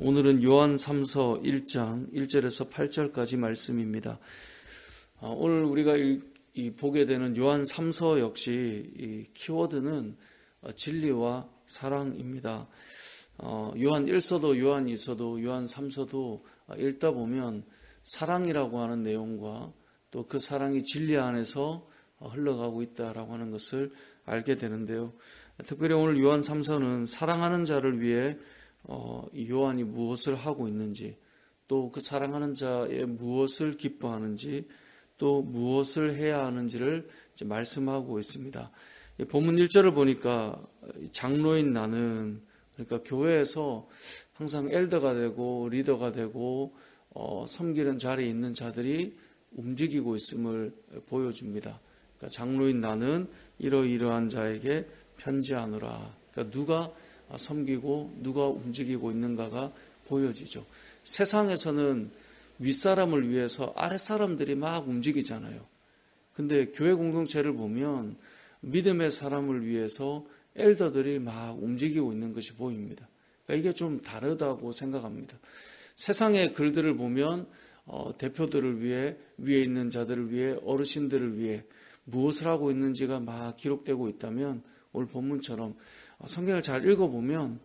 오늘은 요한 3서 1장 1절에서 8절까지 말씀입니다. 오늘 우리가 보게 되는 요한 3서 역시 이 키워드는 진리와 사랑입니다. 요한 1서도 요한 2서도 요한 3서도 읽다 보면 사랑이라고 하는 내용과 또 그 사랑이 진리 안에서 흘러가고 있다라고 하는 것을 알게 되는데요. 특별히 오늘 요한 3서는 사랑하는 자를 위해 이 요한이 무엇을 하고 있는지, 또 그 사랑하는 자의 무엇을 기뻐하는지, 또 무엇을 해야 하는지를 이제 말씀하고 있습니다. 본문 1절을 보니까 장로인 나는, 그러니까 교회에서 항상 엘더가 되고 리더가 되고 섬기는 자리에 있는 자들이 움직이고 있음을 보여줍니다. 그러니까 장로인 나는 이러이러한 자에게 편지하노라. 그러니까 누가 섬기고 누가 움직이고 있는가가 보여지죠. 세상에서는 윗사람을 위해서 아랫사람들이 막 움직이잖아요. 근데 교회 공동체를 보면 믿음의 사람을 위해서 엘더들이 막 움직이고 있는 것이 보입니다. 그러니까 이게 좀 다르다고 생각합니다. 세상의 글들을 보면 대표들을 위해, 위에 있는 자들을 위해, 어르신들을 위해 무엇을 하고 있는지가 막 기록되고 있다면 오늘 본문처럼 성경을 잘 읽어보면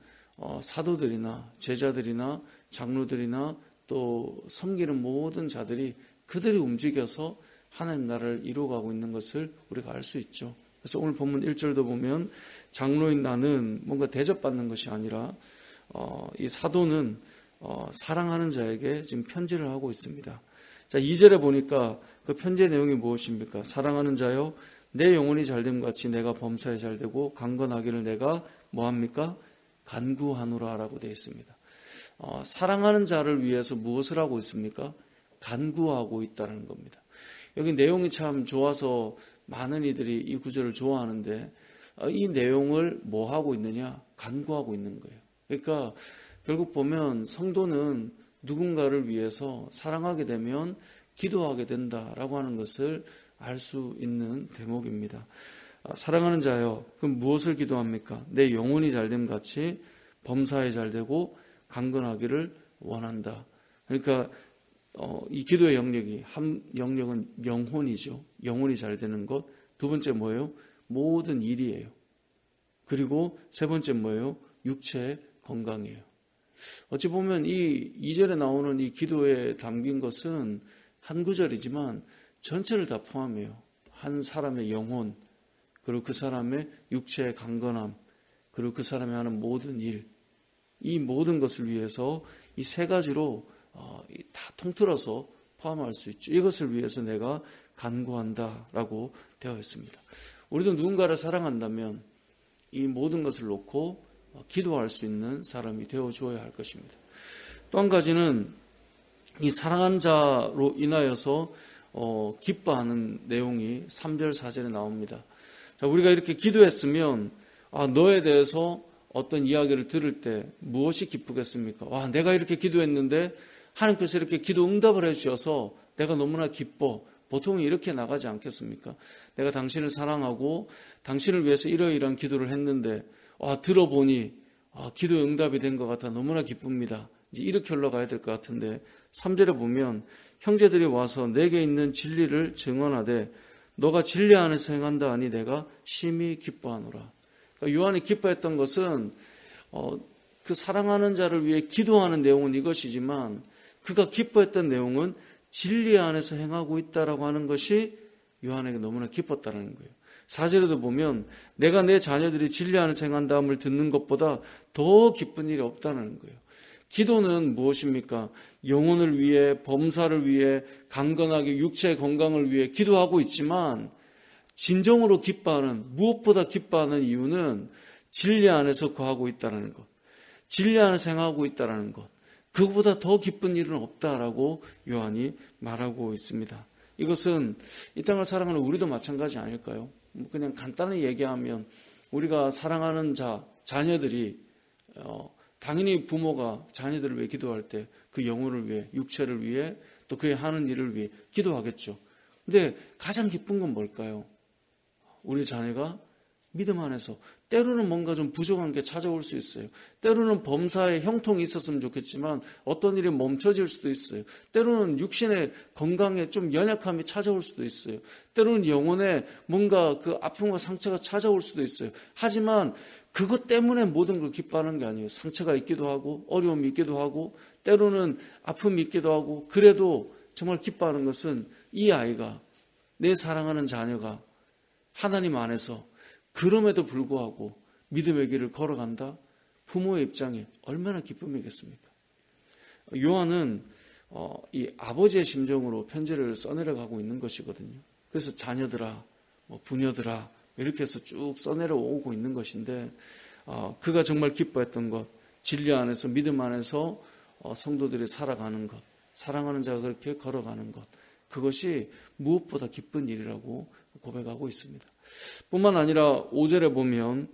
사도들이나 제자들이나 장로들이나 또 섬기는 모든 자들이 그들이 움직여서 하나님 나라를 이루어가고 있는 것을 우리가 알 수 있죠. 그래서 오늘 본문 1절도 보면 장로인 나는 뭔가 대접받는 것이 아니라 이 사도는 사랑하는 자에게 지금 편지를 하고 있습니다. 자, 2절에 보니까 그 편지의 내용이 무엇입니까? 사랑하는 자여, 내 영혼이 잘됨 같이 내가 범사에 잘되고 강건하기를 내가 뭐합니까? 간구하노라 라고 되어 있습니다. 사랑하는 자를 위해서 무엇을 하고 있습니까? 간구하고 있다는 겁니다. 여기 내용이 참 좋아서 많은 이들이 이 구절을 좋아하는데 이 내용을 뭐 하고 있느냐? 간구하고 있는 거예요. 그러니까 결국 보면 성도는 누군가를 위해서 사랑하게 되면 기도하게 된다라고 하는 것을 알 수 있는 대목입니다. 사랑하는 자여, 그럼 무엇을 기도합니까? 내 영혼이 잘됨 같이 범사에 잘되고 강건하기를 원한다. 그러니까 이 기도의 영역이 한 영역은 영혼이죠. 영혼이 잘되는 것. 두 번째 뭐예요? 모든 일이에요. 그리고 세 번째 뭐예요? 육체의 건강이에요. 어찌 보면 이 2절에 나오는 이 기도에 담긴 것은 한 구절이지만 전체를 다 포함해요. 한 사람의 영혼, 그리고 그 사람의 육체의 강건함, 그리고 그 사람이 하는 모든 일, 이 모든 것을 위해서 이 세 가지로 다 통틀어서 포함할 수 있죠. 이것을 위해서 내가 간구한다라고 되어 있습니다. 우리도 누군가를 사랑한다면 이 모든 것을 놓고 기도할 수 있는 사람이 되어줘야 할 것입니다. 또 한 가지는 이 사랑하는 자로 인하여서 기뻐하는 내용이 3절 4절에 나옵니다. 자, 우리가 이렇게 기도했으면 너에 대해서 어떤 이야기를 들을 때 무엇이 기쁘겠습니까? 와, 내가 이렇게 기도했는데 하나님께서 이렇게 기도 응답을 해주셔서 내가 너무나 기뻐. 보통 이렇게 나가지 않겠습니까? 내가 당신을 사랑하고 당신을 위해서 이러이러한 기도를 했는데 들어보니 기도 응답이 된 것 같아 너무나 기쁩니다. 이제 이렇게 흘러가야 될 것 같은데 3절에 보면 형제들이 와서 내게 있는 진리를 증언하되 너가 진리 안에서 행한다 하니 내가 심히 기뻐하노라. 그러니까 요한이 기뻐했던 것은 그 사랑하는 자를 위해 기도하는 내용은 이것이지만 그가 기뻐했던 내용은 진리 안에서 행하고 있다라고 하는 것이 요한에게 너무나 기뻤다는 거예요. 4절에도 보면 내가 내 자녀들이 진리 안에서 행한다함을 듣는 것보다 더 기쁜 일이 없다는 거예요. 기도는 무엇입니까? 영혼을 위해, 범사를 위해, 강건하게 육체의 건강을 위해 기도하고 있지만 진정으로 기뻐하는, 무엇보다 기뻐하는 이유는 진리 안에서 거하고 있다는 것, 진리 안에서 행하고 있다는 것, 그것보다 더 기쁜 일은 없다라고 요한이 말하고 있습니다. 이것은 이 땅을 사랑하는 우리도 마찬가지 아닐까요? 그냥 간단히 얘기하면 우리가 사랑하는 자녀들이 당연히 부모가 자녀들을 위해 기도할 때 그 영혼을 위해, 육체를 위해, 또 그의 하는 일을 위해 기도하겠죠. 근데 가장 기쁜 건 뭘까요? 우리 자녀가 믿음 안에서. 때로는 뭔가 좀 부족한 게 찾아올 수 있어요. 때로는 범사에 형통이 있었으면 좋겠지만 어떤 일이 멈춰질 수도 있어요. 때로는 육신의 건강에 좀 연약함이 찾아올 수도 있어요. 때로는 영혼에 뭔가 그 아픔과 상처가 찾아올 수도 있어요. 하지만 그것 때문에 모든 걸 기뻐하는 게 아니에요. 상처가 있기도 하고 어려움이 있기도 하고 때로는 아픔이 있기도 하고 그래도 정말 기뻐하는 것은 이 아이가, 내 사랑하는 자녀가 하나님 안에서 그럼에도 불구하고 믿음의 길을 걸어간다? 부모의 입장에 얼마나 기쁨이겠습니까? 요한은 이 아버지의 심정으로 편지를 써내려가고 있는 것이거든요. 그래서 자녀들아, 부녀들아 이렇게 해서 쭉 써내려오고 있는 것인데 그가 정말 기뻐했던 것, 진리 안에서 믿음 안에서 성도들이 살아가는 것, 사랑하는 자가 그렇게 걸어가는 것, 그것이 무엇보다 기쁜 일이라고 고백하고 있습니다. 뿐만 아니라 5절에 보면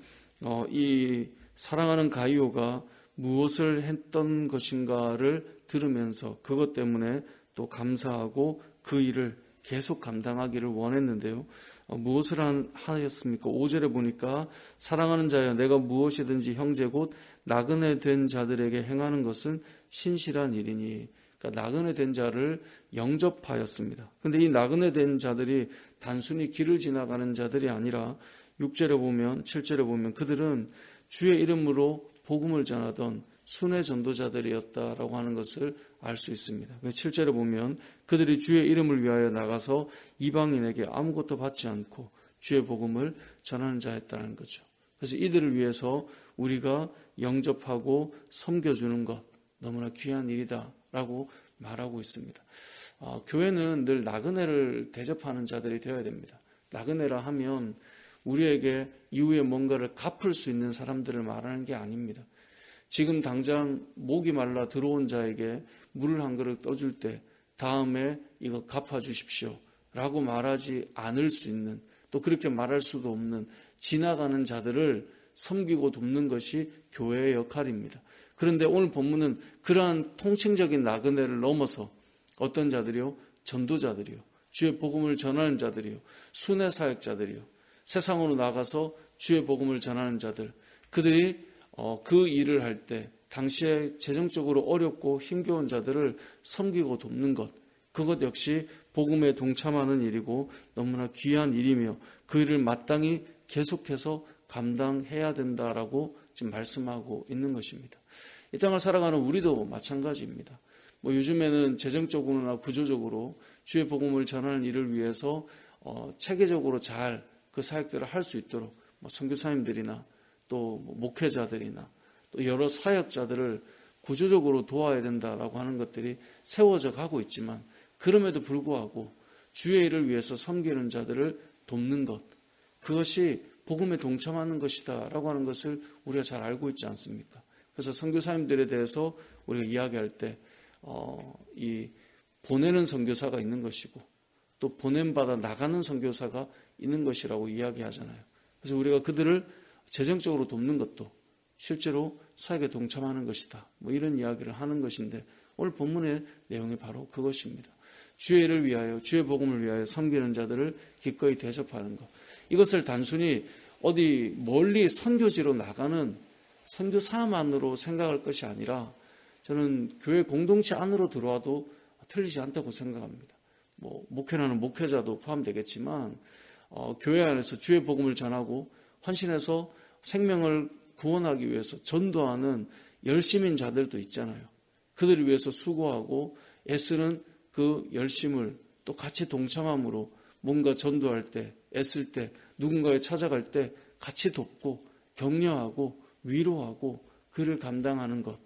이 사랑하는 가이오가 무엇을 했던 것인가를 들으면서 그것 때문에 또 감사하고 그 일을 계속 감당하기를 원했는데요. 무엇을 하였습니까? 5절에 보니까 사랑하는 자여 내가 무엇이든지 형제 곧 나그네 된 자들에게 행하는 것은 신실한 일이니, 그러니까 나그네 된 자를 영접하였습니다. 그런데 이 나그네 된 자들이 단순히 길을 지나가는 자들이 아니라 6절에 보면 7절에 보면 그들은 주의 이름으로 복음을 전하던 순회 전도자들이었다라고 하는 것을 알 수 있습니다. 7절에 보면 그들이 주의 이름을 위하여 나가서 이방인에게 아무것도 받지 않고 주의 복음을 전하는 자였다는 거죠. 그래서 이들을 위해서 우리가 영접하고 섬겨주는 것 너무나 귀한 일이다라고 말하고 있습니다. 교회는 늘 나그네를 대접하는 자들이 되어야 됩니다. 나그네라 하면 우리에게 이후에 뭔가를 갚을 수 있는 사람들을 말하는 게 아닙니다. 지금 당장 목이 말라 들어온 자에게 물을 한 그릇 떠줄 때 다음에 이거 갚아주십시오 라고 말하지 않을 수 있는, 또 그렇게 말할 수도 없는 지나가는 자들을 섬기고 돕는 것이 교회의 역할입니다. 그런데 오늘 본문은 그러한 통칭적인 나그네를 넘어서 어떤 자들이요? 전도자들이요. 주의 복음을 전하는 자들이요. 순회 사역자들이요. 세상으로 나가서 주의 복음을 전하는 자들. 그들이 그 일을 할 때 당시에 재정적으로 어렵고 힘겨운 자들을 섬기고 돕는 것. 그것 역시 복음에 동참하는 일이고 너무나 귀한 일이며 그 일을 마땅히 계속해서 감당해야 된다라고 지금 말씀하고 있는 것입니다. 이 땅을 살아가는 우리도 마찬가지입니다. 요즘에는 재정적으로나 구조적으로 주의 복음을 전하는 일을 위해서 체계적으로 잘 그 사역들을 할 수 있도록 선교사님들이나 또 목회자들이나 또 여러 사역자들을 구조적으로 도와야 된다라고 하는 것들이 세워져 가고 있지만 그럼에도 불구하고 주의 일을 위해서 섬기는 자들을 돕는 것, 그것이 복음에 동참하는 것이다라고 하는 것을 우리가 잘 알고 있지 않습니까? 그래서 선교사님들에 대해서 우리가 이야기할 때 이 보내는 선교사가 있는 것이고 또 보냄받아 나가는 선교사가 있는 것이라고 이야기하잖아요. 그래서 우리가 그들을 재정적으로 돕는 것도 실제로 사역에 동참하는 것이다. 이런 이야기를 하는 것인데 오늘 본문의 내용이 바로 그것입니다. 주의 일을 위하여, 주의 복음을 위하여 섬기는 자들을 기꺼이 대접하는 것. 이것을 단순히 어디 멀리 선교지로 나가는 선교사만으로 생각할 것이 아니라 저는 교회 공동체 안으로 들어와도 틀리지 않다고 생각합니다. 목회라는 목회자도 포함되겠지만 교회 안에서 주의 복음을 전하고 헌신해서 생명을 구원하기 위해서 전도하는 열심인 자들도 있잖아요. 그들을 위해서 수고하고 애쓰는 그 열심을 또 같이 동참함으로 뭔가 전도할 때, 애쓸 때, 누군가에 찾아갈 때 같이 돕고 격려하고 위로하고 그를 감당하는 것,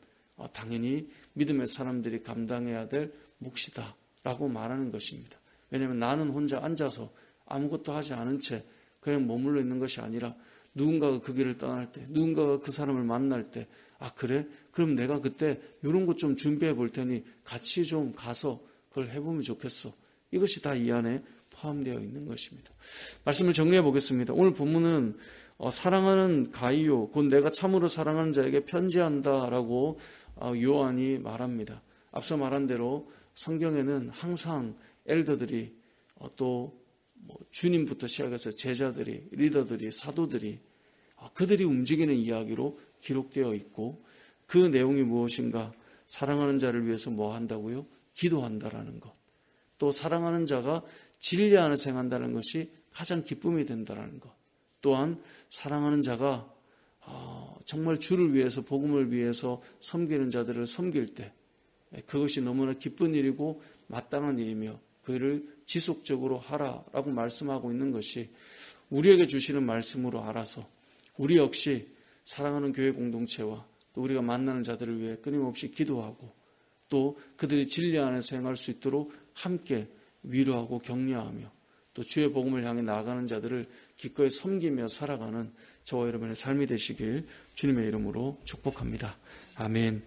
당연히 믿음의 사람들이 감당해야 될 몫이다라고 말하는 것입니다. 왜냐하면 나는 혼자 앉아서 아무것도 하지 않은 채 그냥 머물러 있는 것이 아니라 누군가가 그 길을 떠날 때, 누군가가 그 사람을 만날 때, 그래? 그럼 내가 그때 이런 것 좀 준비해 볼 테니 같이 좀 가서 그걸 해보면 좋겠어. 이것이 다 이 안에 포함되어 있는 것입니다. 말씀을 정리해 보겠습니다. 오늘 본문은 사랑하는 가이오, 곧 내가 참으로 사랑하는 자에게 편지한다라고 요한이 말합니다. 앞서 말한 대로 성경에는 항상 엘더들이 또 주님부터 시작해서 제자들이, 리더들이, 사도들이 그들이 움직이는 이야기로 기록되어 있고, 그 내용이 무엇인가? 사랑하는 자를 위해서 뭐 한다고요? 기도한다라는 것. 또 사랑하는 자가 진리 안에서 행한다는 것이 가장 기쁨이 된다는 것. 또한 사랑하는 자가 정말 주를 위해서, 복음을 위해서 섬기는 자들을 섬길 때 그것이 너무나 기쁜 일이고 마땅한 일이며 그 일을 지속적으로 하라라고 말씀하고 있는 것이 우리에게 주시는 말씀으로 알아서 우리 역시 사랑하는 교회 공동체와 또 우리가 만나는 자들을 위해 끊임없이 기도하고 또 그들이 진리 안에서 행할 수 있도록 함께 위로하고 격려하며 또 주의 복음을 향해 나아가는 자들을 기꺼이 섬기며 살아가는 저와 여러분의 삶이 되시길 주님의 이름으로 축복합니다. 아멘.